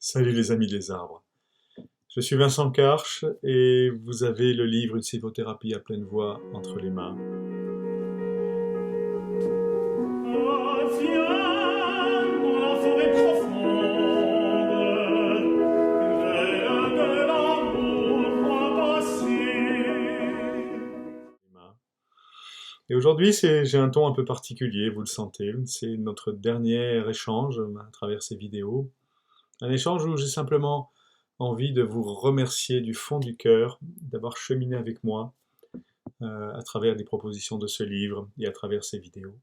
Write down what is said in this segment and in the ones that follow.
Salut les amis des arbres. Je suis Vincent Karch et vous avez le livre Une sylvothérapie à pleine voix entre les mains. Et aujourd'hui, j'ai un ton un peu particulier, vous le sentez. C'est notre dernier échange à travers ces vidéos. Un échange où j'ai simplement envie de vous remercier du fond du cœur d'avoir cheminé avec moi à travers les propositions de ce livre et à travers ces vidéos.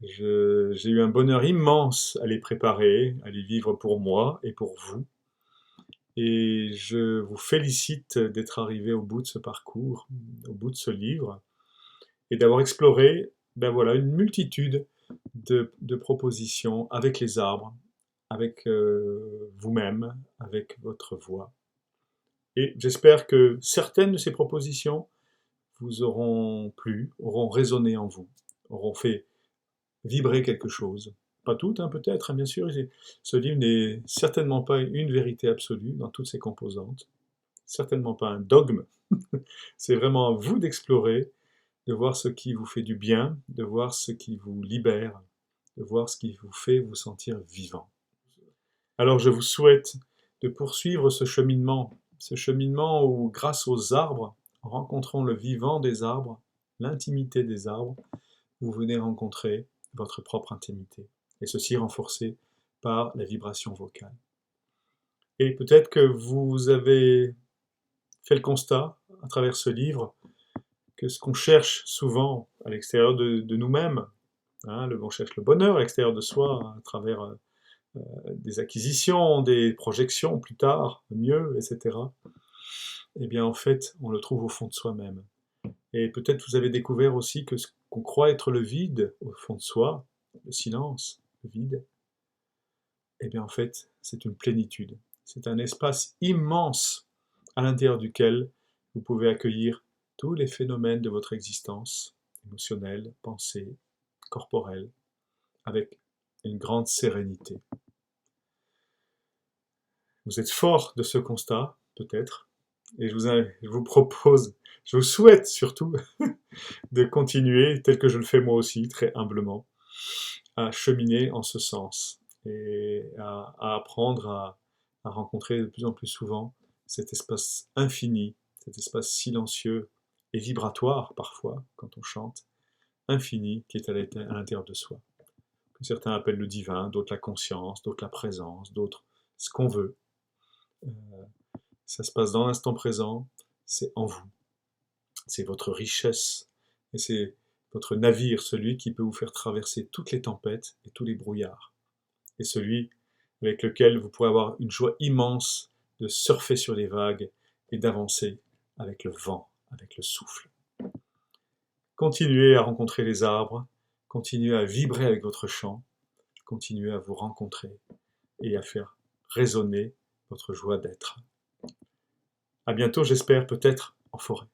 J'ai eu un bonheur immense à les préparer, à les vivre pour moi et pour vous. Et je vous félicite d'être arrivé au bout de ce parcours, au bout de ce livre, et d'avoir exploré voilà, une multitude de propositions avec les arbres, avec vous-même, avec votre voix. Et j'espère que certaines de ces propositions vous auront plu, auront résonné en vous, auront fait vibrer quelque chose. Pas toutes, hein, peut-être, hein, bien sûr. Ce livre n'est certainement pas une vérité absolue dans toutes ses composantes, certainement pas un dogme. C'est vraiment à vous d'explorer, de voir ce qui vous fait du bien, de voir ce qui vous libère, de voir ce qui vous fait vous sentir vivant. Alors je vous souhaite de poursuivre ce cheminement où, grâce aux arbres, en rencontrant le vivant des arbres, l'intimité des arbres, vous venez rencontrer votre propre intimité, et ceci renforcé par la vibration vocale. Et peut-être que vous avez fait le constat, à travers ce livre, que ce qu'on cherche souvent à l'extérieur de nous-mêmes, hein, on cherche le bonheur à l'extérieur de soi, à travers des acquisitions, des projections plus tard, mieux, etc. Eh bien, en fait, on le trouve au fond de soi-même. Et peut-être vous avez découvert aussi que ce qu'on croit être le vide au fond de soi, le silence, le vide, eh bien, en fait, c'est une plénitude. C'est un espace immense à l'intérieur duquel vous pouvez accueillir tous les phénomènes de votre existence, émotionnelle, pensée, corporelle, avec une grande sérénité. Vous êtes fort de ce constat, peut-être, et je vous propose, je vous souhaite surtout de continuer, tel que je le fais moi aussi, très humblement, à cheminer en ce sens et à apprendre à rencontrer de plus en plus souvent cet espace infini, cet espace silencieux et vibratoire parfois, quand on chante, infini qui est à l'intérieur de soi, que certains appellent le divin, d'autres la conscience, d'autres la présence, d'autres ce qu'on veut. Ça se passe dans l'instant présent, c'est en vous. C'est votre richesse et c'est votre navire, celui qui peut vous faire traverser toutes les tempêtes et tous les brouillards. Et celui avec lequel vous pourrez avoir une joie immense de surfer sur les vagues et d'avancer avec le vent, avec le souffle. Continuez à rencontrer les arbres, continuez à vibrer avec votre chant, continuez à vous rencontrer et à faire résonner votre joie d'être. À bientôt, j'espère, peut-être en forêt.